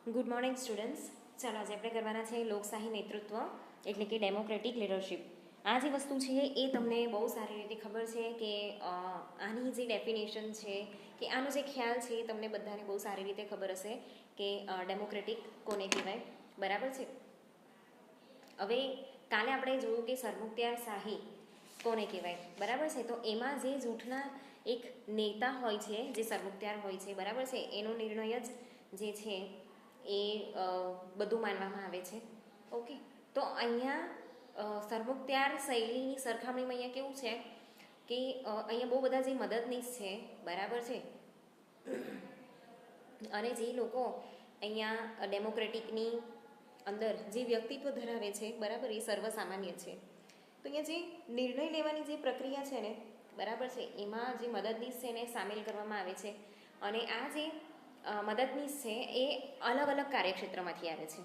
Good morning students. ચાલો આજે આપણે કરવાના છે લોકશાહી નેતૃત્વ એટલે કે ડેમોક્રેટિક લીડરશિપ. આ જે વસ્તુ છે એ તમને બહુ સારી રીતે ખબર છે કે આની જે ડેફિનેશન છે કે આનો જે ખ્યાલ છે એ તમને બધાને બહુ સારી રીતે ખબર હશે કે ડેમોક્રેટિક કોને કહેવાય, બરાબર છે. હવે કાલે આપણે જોયું કે સરમુખત્યારશાહી કોને કહેવાય, બરાબર છે. તો એમાં જે જૂથના એક નેતા હોય છે, જે સરમુખત્યાર હોય છે, બરાબર છે, એનો નિર્ણય જ જે છે એ બધું માનવામાં આવે છે. ઓકે, તો અહીંયા સરમુખત્યાર શૈલીની સરખામણીમાં અહીંયા કેવું છે કે અહીંયા બહુ બધા જે મદદનીશ છે, બરાબર છે, અને જે લોકો અહીંયા ડેમોક્રેટિકની અંદર જે વ્યક્તિત્વ ધરાવે છે, બરાબર, એ સર્વસામાન્ય છે. તો અહીંયા જે નિર્ણય લેવાની જે પ્રક્રિયા છે ને, બરાબર છે, એમાં જે મદદનીશ છે એને સામેલ કરવામાં આવે છે. અને આ જે મદદનીશ છે એ અલગ અલગ કાર્યક્ષેત્રમાંથી આવે છે,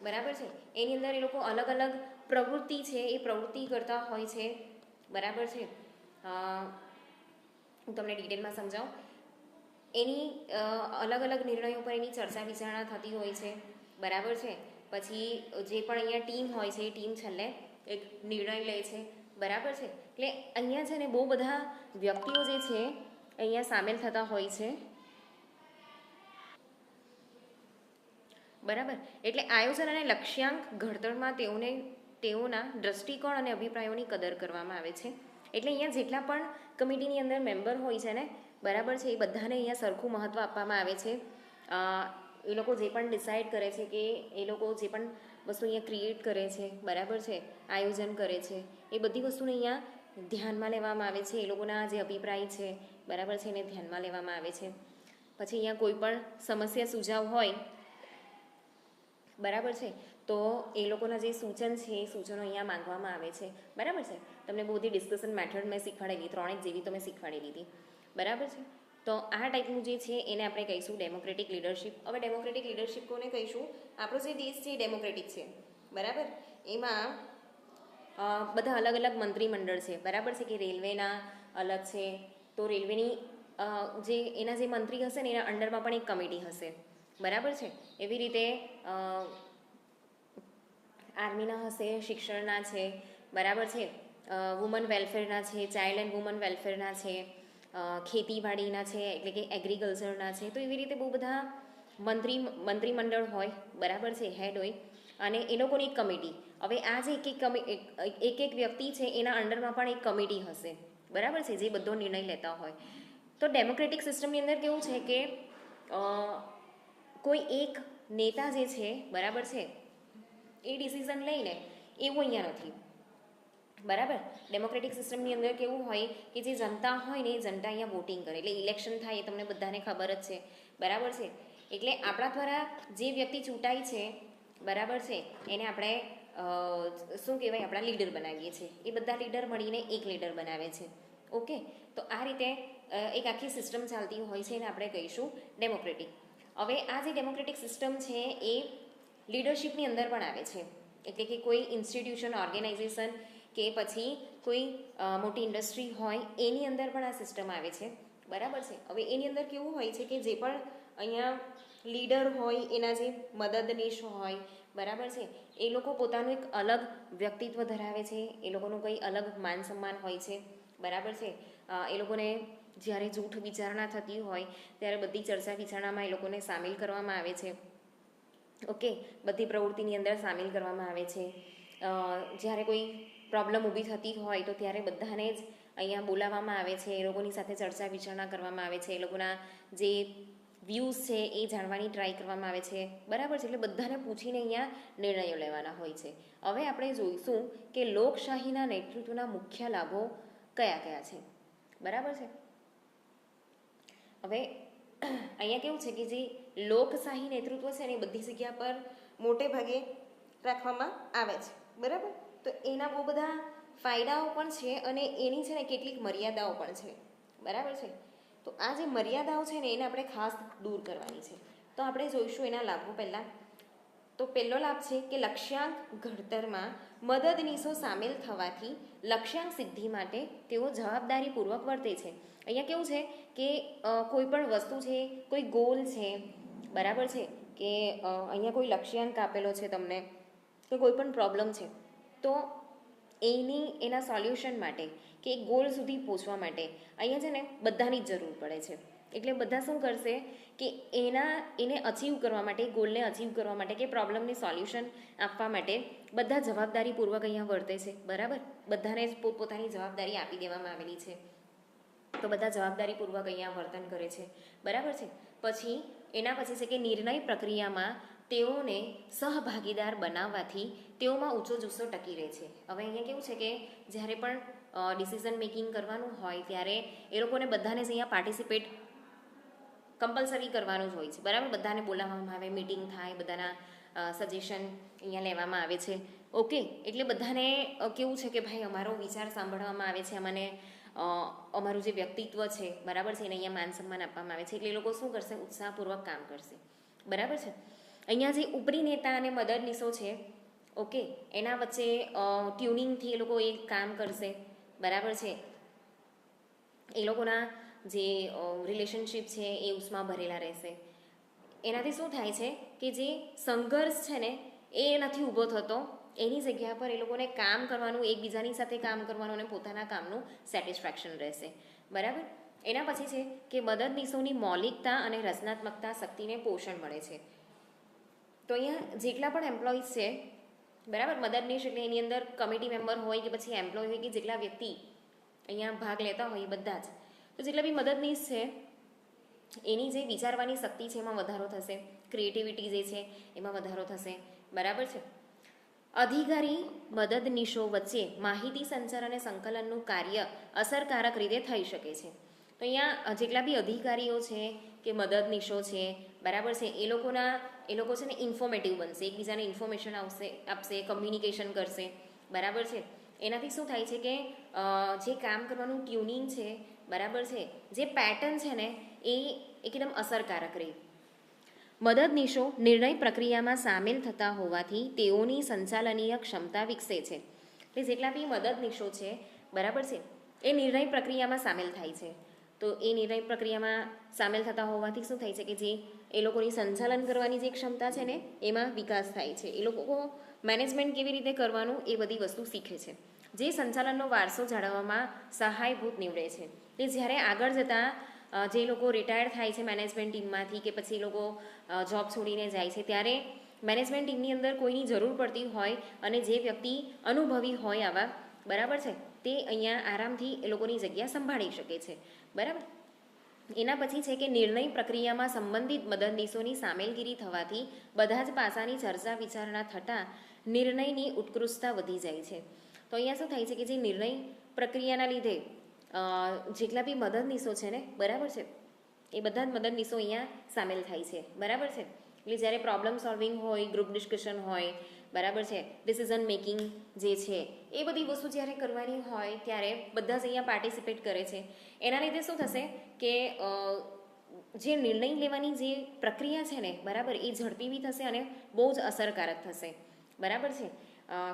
બરાબર છે. એની અંદર એ લોકો અલગ અલગ પ્રવૃત્તિ છે એ પ્રવૃત્તિ કરતા હોય છે, બરાબર છે. હું તમને ડિટેલમાં સમજાવું. એની અલગ અલગ નિર્ણયો પર એની ચર્ચા વિચારણા થતી હોય છે, બરાબર છે. પછી જે પણ અહીંયા ટીમ હોય છે એ ટીમ છેલ્લે એક નિર્ણય લે છે, બરાબર છે. એટલે અહીંયા છે ને બહુ બધા વ્યક્તિઓ જે છે અહીંયા સામેલ થતા હોય છે, બરાબર. એટલે આયોજન અને લક્ષ્યાંક ઘડતરમાં તેઓના દ્રષ્ટિકોણ અને અભિપ્રાયોની કદર કરવામાં આવે છે. એટલે અહીંયા જેટલા પણ કમિટીની અંદર મેમ્બર હોય છે ને, બરાબર છે, એ બધાને અહીંયા સરખું મહત્ત્વ આપવામાં આવે છે. એ લોકો જે પણ ડિસાઇડ કરે છે કે એ લોકો જે પણ વસ્તુ અહીંયા ક્રિએટ કરે છે, બરાબર છે, આયોજન કરે છે, એ બધી વસ્તુને અહીંયા ધ્યાનમાં લેવામાં આવે છે. એ લોકોના જે અભિપ્રાય છે, બરાબર છે, એને ધ્યાનમાં લેવામાં આવે છે. પછી અહીંયા કોઈ પણ સમસ્યા સુઝાવ હોય, બરાબર છે, તો એ લોકોના જે સૂચન છે એ સૂચનો અહીંયા માંગવામાં આવે છે, બરાબર છે. તમને બહુ બધી ડિસ્કશન મેથડ મેં શીખવાડેલી, 3 જેવી તો મેં શીખવાડેલી હતી, બરાબર છે. તો આ ટાઈપનું જે છે એને આપણે કહીશું ડેમોક્રેટિક લીડરશિપ. હવે ડેમોક્રેટિક લીડરશિપ કોને કહીશું? આપણો જે દેશ છે એ ડેમોક્રેટિક છે, બરાબર. એમાં બધા અલગ અલગ મંત્રીમંડળ છે, બરાબર છે, કે રેલવેના અલગ છે, તો રેલવેની જે એના જે મંત્રી હશે ને એના અંડરમાં પણ એક કમિટી હશે, બરાબર છે. એવી રીતે આર્મીના હશે, શિક્ષણના છે, બરાબર છે, વુમન વેલફેરના છે, ચાઇલ્ડ એન્ડ વુમન વેલફેરના છે, ખેતીવાડીના છે એટલે કે એગ્રીકલ્ચરના છે. તો એવી રીતે બહુ બધા મંત્રીમંડળ હોય, બરાબર છે, હેડ હોય, અને એ લોકોની એક કમિટી. હવે આ જે એક વ્યક્તિ છે એના અંડરમાં પણ એક કમિટી હશે, બરાબર છે, જે બધો નિર્ણય લેતા હોય. તો ડેમોક્રેટિક સિસ્ટમની અંદર કેવું છે કે કોઈ એક નેતા જે છે, બરાબર છે, એ ડિસિઝન લઈને એવું અહીંયા નથી, બરાબર. ડેમોક્રેટિક સિસ્ટમની અંદર કેવું હોય કે જે જનતા હોય ને એ જનતા અહીંયા વોટિંગ કરે, એટલે ઇલેક્શન થાય એ તમને બધાને ખબર જ છે, બરાબર છે. એટલે આપણા દ્વારા જે વ્યક્તિ ચૂંટાય છે, બરાબર છે, એને આપણે શું કહેવાય, આપણા લીડર બનાવીએ છીએ. એ બધા લીડર મળીને એક લીડર બનાવે છે. ઓકે, તો આ રીતે એક આખી સિસ્ટમ ચાલતી હોય છે એને આપણે કહીશું ડેમોક્રેટિક. હવે આ જે ડેમોક્રેટિક સિસ્ટમ છે એ લીડરશિપની અંદર પણ આવે છે, એટલે કે કોઈ ઇન્સ્ટિટ્યુશન, ઓર્ગેનાઇઝેશન કે પછી કોઈ મોટી ઇન્ડસ્ટ્રી હોય એની અંદર પણ આ સિસ્ટમ આવે છે, બરાબર છે. હવે એની અંદર કેવું હોય છે કે જે પણ અહીંયા લીડર હોય એના જે મદદનીશ હોય, બરાબર છે, એ લોકો પોતાનું એક અલગ વ્યક્તિત્વ ધરાવે છે, એ લોકોનું કંઈ અલગ માન સન્માન હોય છે, બરાબર છે. એ લોકોને જ્યારે જૂથ વિચારણા થતી હોય ત્યારે બધી ચર્ચા વિચારણામાં એ લોકોને સામેલ કરવામાં આવે છે. ઓકે, બધી પ્રવૃત્તિની અંદર સામેલ કરવામાં આવે છે. જ્યારે કોઈ પ્રોબ્લેમ ઊભી થતી હોય તો ત્યારે બધાને જ અહીંયા બોલાવવામાં આવે છે, એ લોકોની સાથે ચર્ચા વિચારણા કરવામાં આવે છે, એ લોકોના જે વ્યૂઝ છે એ જાણવાની ટ્રાય કરવામાં આવે છે, બરાબર છે. એટલે બધાને પૂછીને અહીંયા નિર્ણયો લેવાના હોય છે. હવે આપણે જોઈશું કે લોકશાહીના નેતૃત્વના મુખ્ય લાભો કયા કયા છે, બરાબર છે. હવે અહીંયા કેવું છે કે જે લોકશાહી નેતૃત્વ છે ને એ બધી જગ્યા પર મોટે ભાગે રાખવામાં આવે છે, બરાબર. તો એના બહુ બધા ફાયદાઓ પણ છે અને એની છે ને કેટલીક મર્યાદાઓ પણ છે, બરાબર છે. તો આ જે મર્યાદાઓ છે ને એને આપણે ખાસ દૂર કરવાની છે. તો આપણે જોઈશું એના લાભો પહેલાં. તો પહેલો લાભ છે કે લક્ષ્યાંક ઘડતરમાં મદદનીશો સામેલ થવાથી લક્ષ્યાંક સિદ્ધિ માટે તેઓ જવાબદારીપૂર્વક વર્તે છે. અહીંયા કેવું છે કે કોઈ પણ વસ્તુ છે, કોઈ ગોલ છે, બરાબર છે કે અહીંયા કોઈ લક્ષ્યાંક આપેલો છે તમને કે કોઈ પણ પ્રોબ્લેમ છે, તો એના સોલ્યુશન માટે કે એક ગોલ સુધી પહોંચવા માટે અહીંયા છે ને બધાની જ જરૂર પડે છે. એટલે બધા શું કરશે કે એને અચીવ કરવા માટે, ગોલને અચીવ કરવા માટે કે પ્રોબ્લેમને સોલ્યુશન આપવા માટે બધા જવાબદારીપૂર્વક અહીંયા વર્તે છે. બરાબર, બધાને જ પોતપોતાની જવાબદારી આપી દેવામાં આવેલી છે, તો બધા જવાબદારીપૂર્વક અહીંયા વર્તન કરે છે. બરાબર છે. પછી એના પછી છે કે નિર્ણય પ્રક્રિયામાં તેઓને સહભાગીદાર બનાવવાથી તેઓમાં ઊંચો જુસ્સો ટકી રહે છે. હવે અહીંયા કેવું છે કે જ્યારે પણ ડિસિઝન મેકિંગ કરવાનું હોય ત્યારે એ લોકોને બધાને જ અહીંયા પાર્ટિસિપેટ કમ્પલસરી કરવાનું જ હોય છે. બરાબર, બધાને બોલાવવામાં આવે, મિટિંગ થાય, બધાના સજેશન અહીંયા લેવામાં આવે છે. ઓકે, એટલે બધાને કેવું છે કે ભાઈ અમારો વિચાર સાંભળવામાં આવે છે, અમને અમારું જે વ્યક્તિત્વ છે, બરાબર છે, એને અહીંયા માન સન્માન આપવામાં આવે છે. એટલે એ લોકો શું કરશે? ઉત્સાહપૂર્વક કામ કરશે. બરાબર છે. અહીંયા જે ઉપરી નેતા અને મદદનીશો છે, ઓકે, એના વચ્ચે ટ્યુનિંગથી એ લોકો એ કામ કરશે. બરાબર છે. એ લોકોના જે રિલેશનશિપ છે એ ઉષ્મા ભરેલા રહેશે. એનાથી શું થાય છે કે જે સંઘર્ષ છે ને એ નથી ઊભો થતો, એની જગ્યા પર એ લોકોને કામ કરવાનું, એકબીજાની સાથે કામ કરવાનું અને પોતાના કામનું સેટિસ્ફેક્શન રહેશે. બરાબર. એના પછી છે કે મદદનીશોની મૌલિકતા અને રચનાત્મકતા શક્તિને પોષણ મળે છે. તો અહીંયા જેટલા પણ એમ્પ્લોઈઝ છે, બરાબર, મદદનીશ એટલે એની અંદર કમિટી મેમ્બર હોય કે પછી એમ્પ્લોય હોય કે જેટલા વ્યક્તિ અહીંયા ભાગ લેતા હોય એ બધા જ, તો જેટલા બી મદદનીશ છે એની જે વિચારવાની શક્તિ છે એમાં વધારો થશે, ક્રિએટિવિટી જે છે એમાં વધારો થશે. બરાબર છે. અધિકારી મદદનીશો વચ્ચે માહિતી સંચાર અને સંકલનનું કાર્ય અસરકારક રીતે થઈ શકે છે. તો અહીંયા જેટલા બી અધિકારીઓ છે કે મદદનીશો છે, બરાબર છે, એ લોકો છે ને ઇન્ફોર્મેટિવ બનશે, એકબીજાને ઇન્ફોર્મેશન આપશે, કમ્યુનિકેશન કરશે. બરાબર છે. એનાથી શું થાય છે કે જે કામ કરવાનું ટ્યુનિંગ છે, બરાબર છે, જે પેટર્ન છે ને એ એકદમ અસરકારક રહે. મદદનીશો નિર્ણય પ્રક્રિયામાં સામેલ થતા હોવાથી તેઓની સંચાલનીય ક્ષમતા વિકસે છે. એટલે જેટલા બી મદદનીશો છે, બરાબર છે, એ નિર્ણય પ્રક્રિયામાં સામેલ થાય છે. તો એ નિર્ણય પ્રક્રિયામાં સામેલ થતા હોવાથી શું થાય છે કે જે એ લોકોની સંચાલન કરવાની જે ક્ષમતા છે ને એમાં વિકાસ થાય છે. એ લોકો મેનેજમેન્ટ કેવી રીતે કરવાનું એ બધી વસ્તુ શીખે છે, જે સંચાલનનો વારસો જાળવવામાં સહાયભૂત નીવડે છે. તે જ્યારે આગળ જતાં જે લોકો રિટાયર્ડ થાય છે મેનેજમેન્ટ ટીમમાંથી કે પછી એ લોકો જોબ છોડીને જાય છે, ત્યારે મેનેજમેન્ટ ટીમની અંદર કોઈની જરૂર પડતી હોય અને જે વ્યક્તિ અનુભવી હોય આવા, બરાબર છે, તે અહીંયા આરામથી એ લોકોની જગ્યા સંભાળી શકે છે. બરાબર. એના પછી છે કે નિર્ણય પ્રક્રિયામાં સંબંધિત મદદનીશોની સામેલગીરી થવાથી બધા જ પાસાની ચર્ચા વિચારણા થતાં નિર્ણયની ઉત્કૃષ્ટતા વધી જાય છે. તો અહીંયા શું થાય છે કે જે નિર્ણય પ્રક્રિયાના લીધે જેટલા બી મદદનીશો છે ને, બરાબર છે, એ બધા જ મદદનીશો અહીંયા સામેલ થાય છે. બરાબર છે. એટલે જ્યારે પ્રોબ્લેમ સોલ્વિંગ હોય, ગ્રુપ ડિસ્કશન હોય, બરાબર છે, ડિસિઝન મેકિંગ જે છે એ બધી વસ્તુ જ્યારે કરવાની હોય ત્યારે બધા જ અહીંયા પાર્ટિસિપેટ કરે છે. એના લીધે શું થશે કે જે નિર્ણય લેવાની જે પ્રક્રિયા છે ને, બરાબર, એ ઝડપી બી થશે અને બહુ જ અસરકારક થશે. બરાબર છે.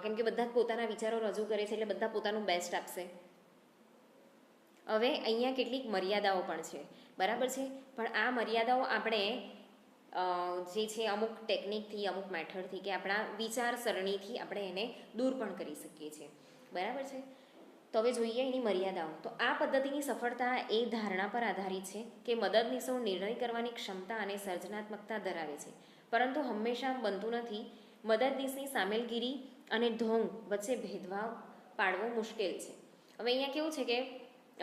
કેમ કે બધા પોતાના વિચારો રજૂ કરે છે એટલે બધા પોતાનું બેસ્ટ આપશે. હવે અહીંયા કેટલીક મર્યાદાઓ પણ છે, બરાબર છે, પણ આ મર્યાદાઓ આપણે જે છે અમુક ટેકનિકથી, અમુક મેથડથી કે આપણા વિચારસરણીથી આપણે એને દૂર પણ કરી શકીએ છીએ. બરાબર છે. તો હવે જોઈએ એની મર્યાદાઓ. તો આ પદ્ધતિની સફળતા એ ધારણા પર આધારિત છે કે મદદનીશો નિર્ણય કરવાની ક્ષમતા અને સર્જનાત્મકતા ધરાવે છે, પરંતુ હંમેશા બનતું નથી. મદદનીશની સામેલગીરી અને ઢોંગ વચ્ચે ભેદભાવ પાડવો મુશ્કેલ છે. હવે અહીંયા કેવું છે કે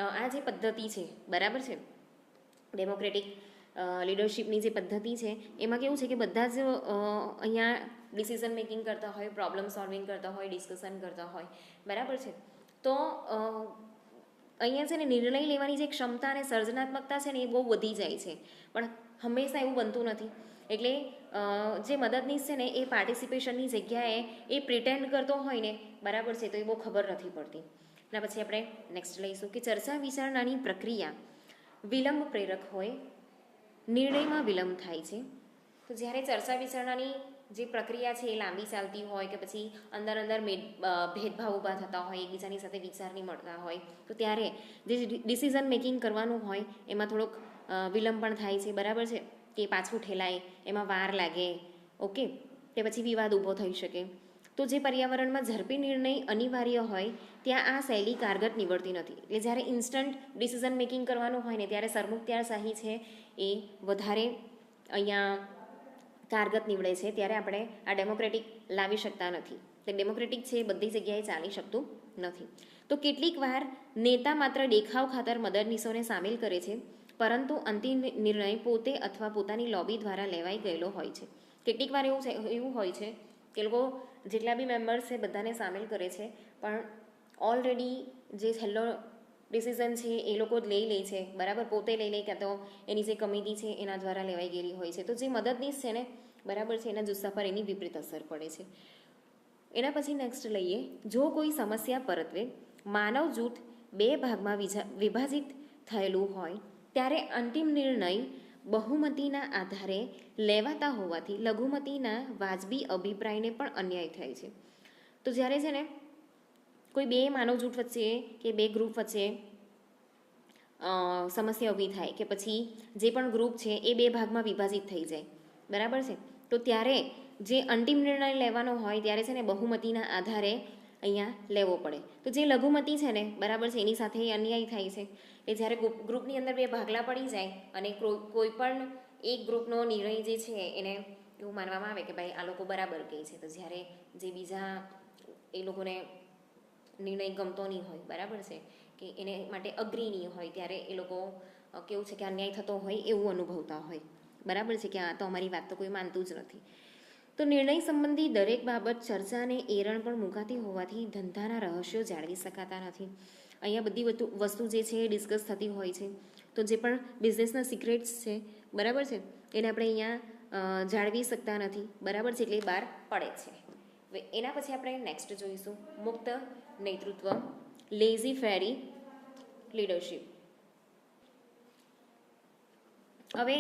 આ જે પદ્ધતિ છે, બરાબર છે, ડેમોક્રેટિક લીડરશિપની જે પદ્ધતિ છે એમાં કેવું છે કે બધા જ અહીંયા ડિસિઝન મેકિંગ કરતા હોય, પ્રોબ્લેમ સોલ્વિંગ કરતા હોય, ડિસ્કશન કરતા હોય, બરાબર છે. તો અહીંયા છે ને નિર્ણય લેવાની જે ક્ષમતા અને સર્જનાત્મકતા છે ને એ બહુ વધી જાય છે, પણ હંમેશા એવું બનતું નથી. એટલે જે મદદનીશ છે ને એ પાર્ટિસિપેશનની જગ્યાએ એ પ્રિટેન્ડ કરતો હોય ને, બરાબર છે, તો એ બહુ ખબર નથી પડતી. એના પછી આપણે નેક્સ્ટ લઈશું કે ચર્ચા વિચારણાની પ્રક્રિયા વિલંબ પ્રેરક હોય, નિર્ણયમાં વિલંબ થાય છે. તો જ્યારે ચર્ચા વિચારણાની જે પ્રક્રિયા છે એ લાંબી ચાલતી હોય કે પછી અંદર ભેદભાવ ઊભા થતા હોય, એકબીજાની સાથે વિચાર નહીં મળતા હોય, તો ત્યારે જે ડિસિઝન મેકિંગ કરવાનું હોય એમાં થોડોક વિલંબ પણ થાય છે. બરાબર છે. કે પાછું ઠેલાય, એમાં વાર લાગે, ઓકે, કે પછી વિવાદ ઊભો થઈ શકે. તો જે પર્યાવરણમાં ઝડપી નિર્ણય અનિવાર્ય હોય ત્યાં આ શૈલી કારગત નીવડતી નથી. એટલે જ્યારે ઇન્સ્ટન્ટ ડિસિઝન મેકિંગ કરવાનું હોય ને ત્યારે સરમુખત્યારશાહી છે એ વધારે અહીંયા કારગત નીવડે છે. ત્યારે આપણે આ ડેમોક્રેટિક લાવી શકતા નથી. તે ડેમોક્રેટિક છે એ બધી જગ્યાએ ચાલી શકતું નથી. તો કેટલીક વાર નેતા માત્ર દેખાવ ખાતર મદદનીશોને સામેલ કરે છે, પરંતુ અંતિમ નિર્ણય પોતે અથવા પોતાની લોબી દ્વારા લેવાઈ ગયેલો હોય છે. કેટલીક વાર એવું હોય છે કે લોકો જેટલા બી મેમ્બર્સ છે બધાને સામેલ કરે છે, પણ ઓલરેડી જે છેલ્લો ડિસિઝન છે એ લોકો જ લઈ લે છે, બરાબર, પોતે લઈ લે, કાં તો એની જે કમિટી છે એના દ્વારા લેવાઈ ગયેલી હોય છે. તો જે મદદનીશ છે ને, બરાબર છે, એના જુસ્સા પર એની વિપરીત અસર પડે છે. એના પછી નેક્સ્ટ લઈએ, જો કોઈ સમસ્યા પરત્વે માનવ જૂથ બે ભાગમાં વિભાજિત થયેલું હોય ત્યારે અંતિમ નિર્ણય બહુમતીના આધારે લેવાતા હોવાથી લઘુમતીના વાજબી અભિપ્રાયને પણ અન્યાય થાય છે. તો જ્યારે છે ને કોઈ બે માનવ જૂથ વચ્ચે કે બે ગ્રુપ વચ્ચે સમસ્યા ઊભી થાય કે પછી જે પણ ગ્રુપ છે એ બે ભાગમાં વિભાજિત થઈ જાય, બરાબર છે, તો ત્યારે જે અંતિમ નિર્ણય લેવાનો હોય ત્યારે છે ને બહુમતીના આધારે અહીંયા લેવો પડે. તો જે લઘુમતી છે ને, બરાબર છે, એની સાથે અન્યાય થાય છે. કે જ્યારે ગ્રુપની અંદર બે ભાગલા પડી જાય અને કોઈ પણ એક ગ્રુપનો નિર્ણય જે છે એને એવું માનવામાં આવે કે ભાઈ આ લોકો બરાબર કહે છે, તો જ્યારે જે બીજા એ લોકોને નિર્ણય ગમતો નહીં હોય, બરાબર છે, કે એને માટે અગ્રી નહીં હોય, ત્યારે એ લોકો કેવું છે કે અન્યાય થતો હોય એવું અનુભવતા હોય, બરાબર છે, કે આ તો અમારી વાત તો કોઈ માનતું જ નથી. તો નિર્ણય સંબંધી દરેક બાબત ચર્ચા અને એરણ પણ મુકાતી હોવાથી ધંધાના રહસ્યો જાળવી શકાતા નથી. અહીંયા બધી વસ્તુ જે છે એ ડિસ્કસ થતી હોય છે. તો જે પણ બિઝનેસના સિક્રેટ્સ છે, બરાબર છે, એને આપણે અહીંયા જાળવી શકતા નથી, બરાબર છે, એટલે બહાર પડે છે. હવે એના પછી આપણે નેક્સ્ટ જોઈશું મુક્ત નેતૃત્વ, લેઝી ફેરી લીડરશિપ. હવે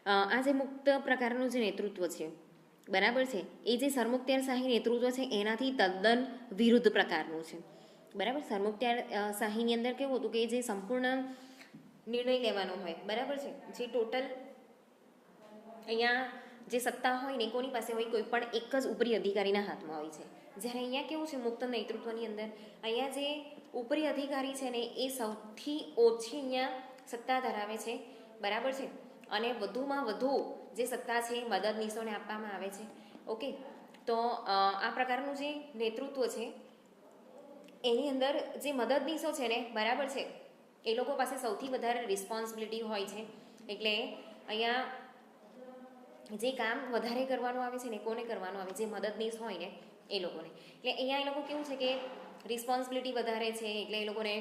આ જે મુક્ત પ્રકારનું જે નેતૃત્વ છે, બરાબર છે, એ જે સરમુખત્યારશાહી નેતૃત્વ છે એનાથી તદ્દન વિરુદ્ધ પ્રકારનું છે, બરાબર. સરમુખત્યારશાહીની અંદર કેવું હતું કે જે સંપૂર્ણ નિર્ણય લેવાનો હોય, બરાબર છે, જે ટોટલ અહીંયા જે સત્તા હોય ને કોની પાસે હોય, કોઈ પણ એક જ ઉપરી અધિકારીના હાથમાં હોય છે. જ્યારે અહીંયા કેવું છે મુક્ત નેતૃત્વની અંદર, અહીંયા જે ઉપરી અધિકારી છે ને એ સૌથી ઓછી અહીંયા સત્તા ધરાવે છે, બરાબર છે, અને વધુમાં વધુ જે સત્તા છે એ મદદનીશોને આપવામાં આવે છે, ઓકે. તો આ પ્રકારનું જે નેતૃત્વ છે એની અંદર જે મદદનીશો છે ને, બરાબર છે, એ લોકો પાસે સૌથી વધારે રિસ્પોન્સિબિલિટી હોય છે. એટલે અહીંયા જે કામ વધારે કરવાનું આવે છે ને કોને કરવાનું આવે, જે મદદનીશ હોય ને એ લોકોને. એટલે અહીંયા એ લોકો કેવું છે કે રિસ્પોન્સિબિલિટી વધારે છે, એટલે એ લોકોને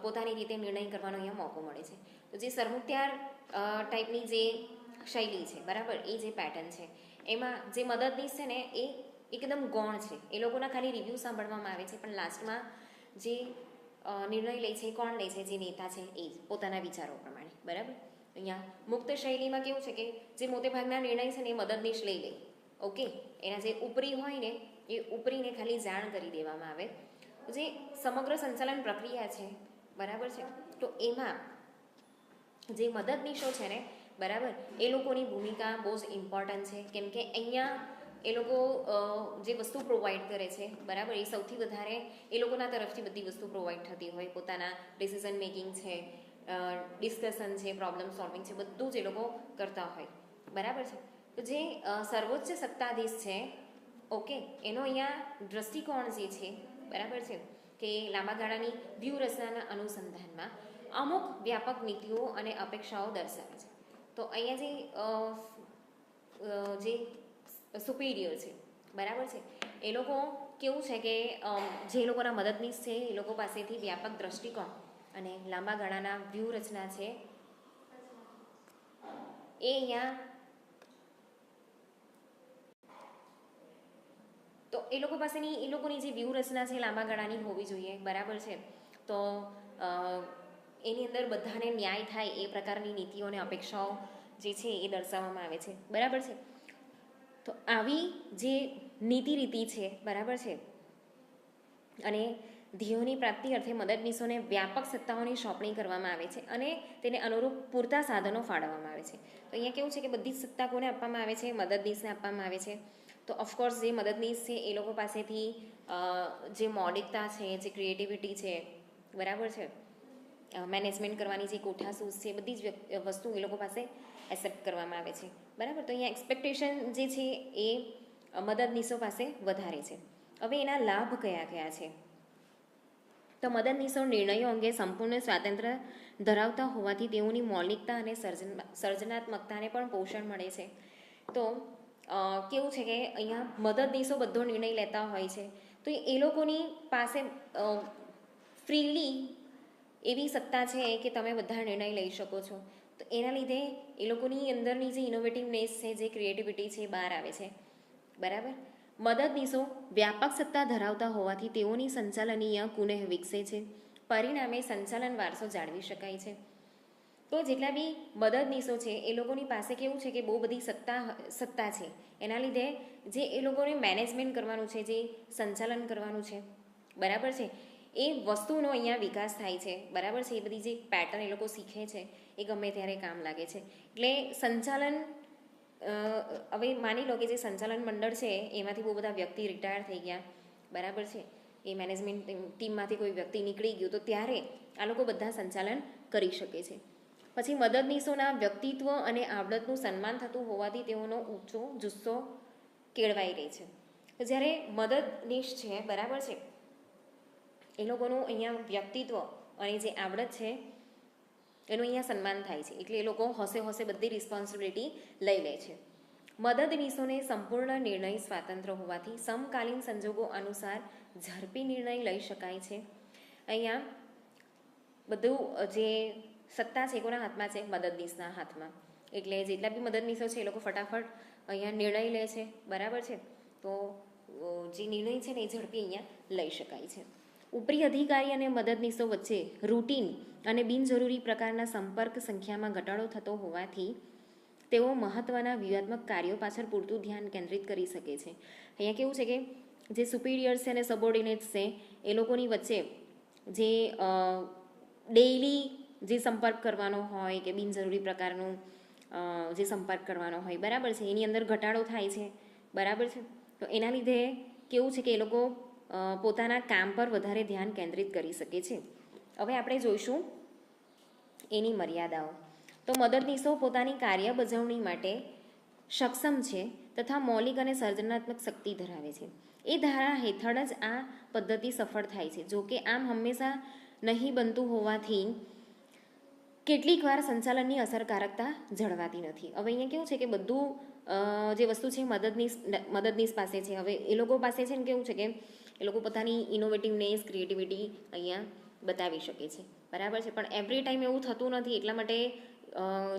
પોતાની રીતે નિર્ણય કરવાનો અહીંયા મોકો મળે છે. તો જે સરમુખત્યાર ટાઈપની જે શૈલી છે, બરાબર, એ જે પેટર્ન છે એમાં જે મદદનીશ છે ને એ એકદમ ગૌણ છે, એ લોકોના ખાલી રિવ્યૂ સાંભળવામાં આવે છે, પણ લાસ્ટમાં જે નિર્ણય લે છે કોણ લે છે, જે નેતા છે એ જ પોતાના વિચારો પ્રમાણે, બરાબર. અહીંયા મુક્ત શૈલીમાં કેવું છે કે જે મોટે ભાગના નિર્ણય છે ને એ મદદનીશ લઈ લે, ઓકે. એના જે ઉપરી હોય ને એ ઉપરીને ખાલી જાણ કરી દેવામાં આવે. જે સમગ્ર સંચાલન પ્રક્રિયા છે, બરાબર છે, તો એમાં જે મદદનીશો છે ને, બરાબર, એ લોકોની ભૂમિકા બહુ જ ઇમ્પોર્ટન્ટ છે. કેમ કે અહીંયા એ લોકો જે વસ્તુ પ્રોવાઈડ કરે છે, બરાબર, એ સૌથી વધારે એ લોકોના તરફથી બધી વસ્તુ પ્રોવાઈડ થતી હોય. પોતાના ડિસિઝન મેકિંગ છે, ડિસ્કશન છે, પ્રોબ્લેમ સોલ્વિંગ છે, બધું જ એ લોકો કરતા હોય, બરાબર છે. તો જે સર્વોચ્ચ સત્તાધીશ છે, ઓકે, એનો અહીંયા દ્રષ્ટિકોણ જે છે, બરાબર છે, કે લાંબા ગાળાની વ્યૂહરચનાના અનુસંધાનમાં અમુક વ્યાપક નીતિઓ અને અપેક્ષાઓ દર્શાવે છે. તો અહીંયા જે સુપીરિયર છે, બરાબર છે, એ લોકો કેવું છે કે જે લોકોના મદદનીશ છે એ લોકો પાસેથી વ્યાપક દ્રષ્ટિકોણ અને લાંબા ગાળાના વ્યૂહરચના છે એ અહીંયા, તો એ લોકો પાસેની એ લોકોની જે વ્યૂહરચના છે લાંબા ગાળાની હોવી જોઈએ, બરાબર છે. તો એની અંદર બધાને ન્યાય થાય એ પ્રકારની નીતિઓ અને અપેક્ષાઓ જે છે એ દર્શાવવામાં આવે છે, બરાબર છે. તો આવી જે નીતિ રીતિ છે, બરાબર છે, અને ધ્યેયોની પ્રાપ્તિ અર્થે મદદનીશોને વ્યાપક સત્તાઓની સોંપણી કરવામાં આવે છે અને તેને અનુરૂપ પૂરતા સાધનો ફાળવવામાં આવે છે. તો અહીંયા કેવું છે કે બધી જ સત્તા કોને આપવામાં આવે છે? મદદનીશને આપવામાં આવે છે. તો ઓફકોર્સ જે મદદનીશ છે એ લોકો પાસેથી જે મૌલિકતા છે, જે ક્રિએટિવિટી છે, બરાબર છે, મેનેજમેન્ટ કરવાની જે કોઠાસૂઝ છે, બધી જ વસ્તુ એ લોકો પાસે એક્સેપ્ટ કરવામાં આવે છે. બરાબર. તો અહીંયા એક્સપેક્ટેશન જે છે એ મદદનીશો પાસે વધારે છે. હવે એના લાભ કયા કયા છે? તો મદદનીશો નિર્ણયો અંગે સંપૂર્ણ સ્વાતંત્ર્ય ધરાવતા હોવાથી તેઓની મૌલિકતા અને સર્જનાત્મકતાને પણ પોષણ મળે છે. તો કેવું છે કે અહીંયા મદદનીશો બધો નિર્ણય લેતા હોય છે, તો એ લોકોની પાસે ફ્રીલી એવી સત્તા છે કે તમે બધા નિર્ણય લઈ શકો છો. તો એના લીધે એ લોકોની અંદરની જે ઇનોવેટિવનેસ છે, જે ક્રિએટિવિટી છે, એ બહાર આવે છે. બરાબર. મદદનીશો વ્યાપક સત્તા ધરાવતા હોવાથી તેઓની સંચાલનીય કુનેહ વિકસે છે. પરિણામે સંચાલન વારસો જાળવી શકાય છે. તો જેટલા બી મદદનીશો છે એ લોકોની પાસે કેવું છે કે બહુ બધી સત્તા છે. એના લીધે જે એ લોકોને મેનેજમેન્ટ કરવાનું છે, જે સંચાલન કરવાનું છે, બરાબર છે, એ વસ્તુનો અહીંયા વિકાસ થાય છે. બરાબર છે. એ બધી જે પેટર્ન એ લોકો શીખે છે એ ગમે ત્યારે કામ લાગે છે. એટલે સંચાલન, હવે માની લો કે જે સંચાલન મંડળ છે એમાંથી બહુ બધા વ્યક્તિ રિટાયર થઈ ગયા, બરાબર છે, એ મેનેજમેન્ટ ટીમમાંથી કોઈ વ્યક્તિ નીકળી ગયું, તો ત્યારે આ લોકો બધા સંચાલન કરી શકે છે. પછી મદદનીશોના વ્યક્તિત્વ અને આવડતનું સન્માન થતું હોવાથી તેઓનો ઊંચો જુસ્સો કેળવાઈ રહે છે. તો જ્યારે મદદનીશ છે, બરાબર છે, એ લોકોનું અહીંયા વ્યક્તિત્વ અને જે આવડત છે એનું અહીંયા સન્માન થાય છે. એટલે એ લોકો હોશે બધી રિસ્પોન્સિબિલિટી લઈ લે છે. મદદનીશોને સંપૂર્ણ નિર્ણય સ્વાતંત્ર્ય હોવાથી સમકાલીન સંજોગો અનુસાર ઝડપી નિર્ણય લઈ શકાય છે. અહીંયા બધું જે સત્તા છે કોના હાથમાં છે? મદદનીશના હાથમાં. એટલે જેટલા બી મદદનીશો છે એ લોકો ફટાફટ અહીંયા નિર્ણય લે છે, બરાબર છે. તો જે નિર્ણય છે ને એ ઝડપી અહીંયા લઈ શકાય છે. ઉપરી અધિકારી અને મદદનીશો વચ્ચે રૂટીન અને બિનજરૂરી પ્રકારના સંપર્ક સંખ્યામાં ઘટાડો થતો હોવાથી તેઓ મહત્ત્વના વ્યૂહાત્મક કાર્યો પાછળ પૂરતું ધ્યાન કેન્દ્રિત કરી શકે છે. અહીંયા કેવું છે કે જે સુપિરિયર્સ છે અને સબોર્ડિનેટ્સ છે એ લોકોની વચ્ચે જે ડેઇલી જે સંપર્ક કરવાનો હોય કે બિનજરૂરી પ્રકારનું જે સંપર્ક કરવાનો હોય, બરાબર છે, એની અંદર ઘટાડો થાય છે, બરાબર છે. તો એના લીધે કેવું છે કે એ લોકો પોતાના કામ પર વધારે ધ્યાન કેન્દ્રિત કરી શકે છે. હવે આપણે જોઈશું એની મર્યાદાઓ. તો મદદનીશો પોતાની કાર્ય બજાવણી માટે સક્ષમ છે તથા મૌલિક અને સર્જનાત્મક શક્તિ ધરાવે છે. એ ધારા હેઠળ જ આ પદ્ધતિ સફળ થાય છે. જો કે આમ હંમેશા નહીં બનતું હોવાથી કેટલીક વાર સંચાલનની અસરકારકતા જળવાતી નથી. હવે અહીંયા કેવું છે કે બધું જે વસ્તુ છે મદદનીશ પાસે છે. હવે એ લોકો પાસે છે ને કેવું છે કે એ લોકો પોતાની ઇનોવેટિવનેસ, ક્રિએટિવિટી અહીંયા બતાવી શકે છે, બરાબર છે. પણ એવરી ટાઈમ એવું થતું નથી. એટલા માટે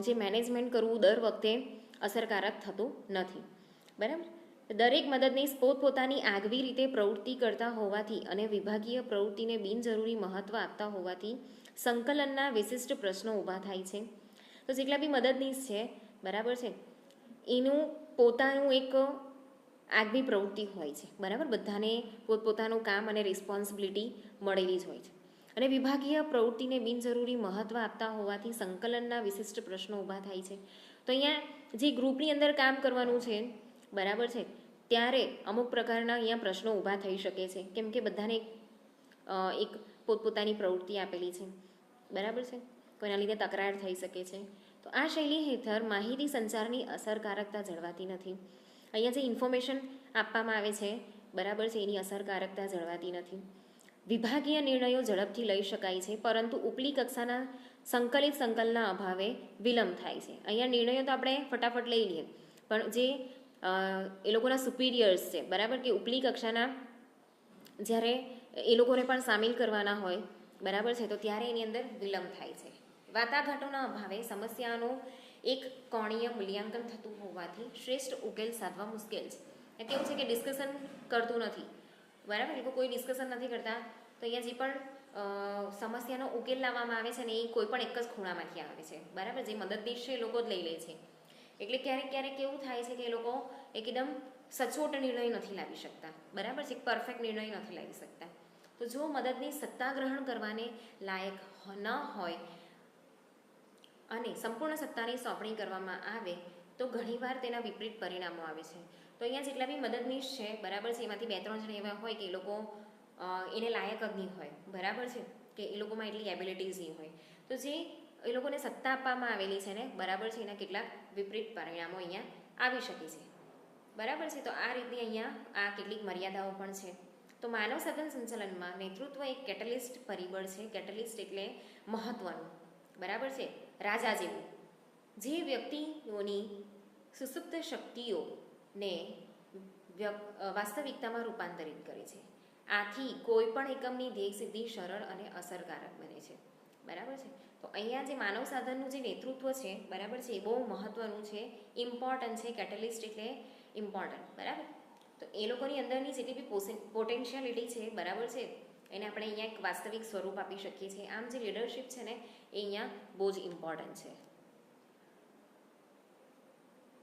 જે મેનેજમેન્ટ કરવું દર વખતે અસરકારક થતું નથી, બરાબર. દરેક મદદનીશ પોતપોતાની આગવી રીતે પ્રવૃત્તિ કરતા હોવાથી અને વિભાગીય પ્રવૃત્તિને બિનજરૂરી મહત્ત્વ આપતા હોવાથી સંકલનના વિશિષ્ટ પ્રશ્નો ઊભા થાય છે. તો જેટલા બી મદદનીશ છે, બરાબર છે, એનું પોતાનું એક આગવી પ્રવૃત્તિ હોય છે, બરાબર. બધાને પોતપોતાનું કામ અને રિસ્પોન્સિબિલિટી મળેલી જ હોય છે. અને વિભાગીય પ્રવૃત્તિને બિનજરૂરી મહત્ત્વ આપતા હોવાથી સંકલનના વિશિષ્ટ પ્રશ્નો ઊભા થાય છે. તો અહીંયા જે ગ્રુપની અંદર કામ કરવાનું છે, બરાબર છે, ત્યારે અમુક પ્રકારના અહીંયા પ્રશ્નો ઊભા થઈ શકે છે. કેમ કે બધાને એક પોતપોતાની પ્રવૃત્તિ આપેલી છે, બરાબર છે. કોઈના લીધે તકરાર થઈ શકે છે. તો આ શૈલી હેઠળ માહિતી સંચારની અસરકારકતા જળવાતી નથી. અહીંયા જે ઇન્ફોર્મેશન આપવામાં આવે છે, બરાબર છે, એની અસરકારકતા જળવાતી નથી. વિભાગીય નિર્ણયો ઝડપથી લઈ શકાય છે, પરંતુ ઉપલી કક્ષાના સંકલિત સંકલનના અભાવે વિલંબ થાય છે. અહીંયા નિર્ણયો તો આપણે ફટાફટ લઈ લઈએ, પણ જે એ લોકોના સુપિરિયર્સ છે, બરાબર, કે ઉપલી કક્ષાના જ્યારે એ લોકોને પણ સામેલ કરવાના હોય, બરાબર છે, તો ત્યારે એની અંદર વિલંબ થાય છે. વાટાઘાટોના અભાવે સમસ્યાનું એક કોણીય મૂલ્યાંકન થતું હોવાથી શ્રેષ્ઠ ઉકેલ સાધવા મુશ્કેલ છે. કેવું છે કે ડિસ્કશન કરતું નથી, બરાબર. એ લોકો કોઈ ડિસ્કશન નથી કરતા. તો અહીંયા જે પણ સમસ્યાનો ઉકેલ લાવવામાં આવે છે ને એ કોઈ પણ એક જ ખૂણામાંથી આવે છે, બરાબર. જે મદદનીશ છે એ લોકો જ લઈ લે છે. એટલે ક્યારેક ક્યારેક કેવું થાય છે કે એ લોકો એકદમ સચોટ નિર્ણય નથી લાવી શકતા, બરાબર છે, પરફેક્ટ નિર્ણય નથી લાવી શકતા. તો જો મદદની સત્તા ગ્રહણ કરવાને લાયક ન હોય અને સંપૂર્ણ સત્તાની સોંપણી કરવામાં આવે તો ઘણીવાર તેના વિપરીત પરિણામો આવે છે. તો અહીંયા જેટલા બી મદદનીશ છે બરાબર છે, એમાંથી 2-3 જણ એવા હોય કે એ લોકો એને લાયક જ નહીં હોય, બરાબર છે, કે એ લોકોમાં એટલી એબિલિટીઝ નહીં હોય. તો જે એ લોકોને સત્તા આપવામાં આવેલી છે ને બરાબર છે, એના કેટલાક વિપરીત પરિણામો અહીંયા આવી શકે છે, બરાબર છે. તો આ રીતની અહીંયા આ કેટલીક મર્યાદાઓ પણ છે. તો માનવ સાધન સંચાલનમાં નેતૃત્વ એક કેટલિસ્ટ પરિબળ છે. કેટલિસ્ટ એટલે મહત્વનું, બરાબર છે, રાજા જેવું, જે વ્યક્તિઓની સુસુપ્ત શક્તિઓને વાસ્તવિકતામાં રૂપાંતરિત કરે છે. આથી કોઈ પણ એકમની ધ્યેય સિદ્ધિ સરળ અને અસરકારક બને છે, બરાબર છે. તો અહીંયા જે માનવ સાધનનું જે નેતૃત્વ છે બરાબર છે, એ બહુ મહત્વનું છે, ઇમ્પોર્ટન્ટ છે. કેટલિસ્ટ એટલે ઇમ્પોર્ટન્ટ, બરાબર. તો એ લોકોની અંદરની જેટલી બી પોટેન્શિયાલિટી છે બરાબર છે, એને આપણે અહીંયા એક વાસ્તવિક સ્વરૂપ આપી શકીએ છીએ. આમ જે લીડરશિપ છે ને એ અહીંયા બહુ જ ઇમ્પોર્ટન્ટ છે.